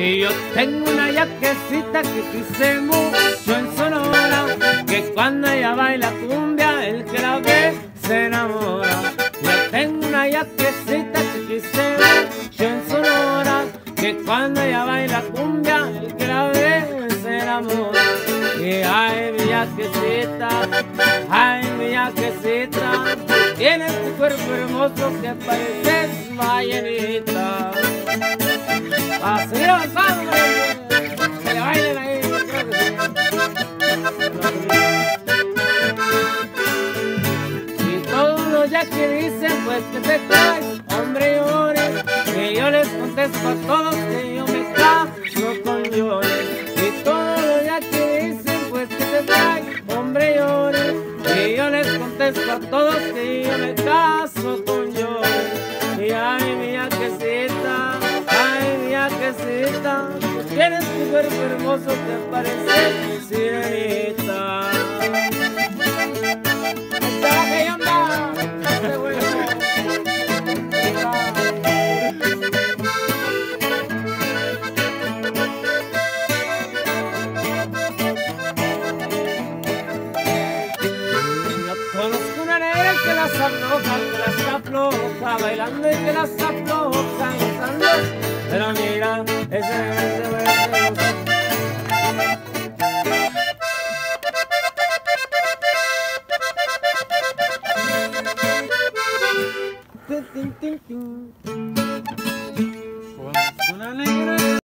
Y yo tengo una yaquecita que quise mucho en Sonora, que cuando ella baila cumbia, el que la ve se enamora. Yo tengo una yaquecita que quise mucho en Sonora, que cuando ella baila cumbia, el que la ve se enamora. Y ay, mi yaquecita, ay, mi yaquecita, tienes tu cuerpo hermoso que pareces ballenita. A seguir avanzando, que le bailen ahí, creo que sí. Y todos los yaquis dicen pues que te traes, hombre llores, que yo les contesto a todos que yo me caso con llores. Y todos los yaquis dicen pues que te traes, hombre llores, que yo les contesto a todos que yo me caso con llores. Y ay, mi yaquecita, ay, mi yaquecita, tienes tu cuerpo hermoso que parece sirenita. ¡Esta que anda! ¡Este huevo! Yo conozco una negra que las afloja, bailando y que las afloja, gozando. Pero mira, ese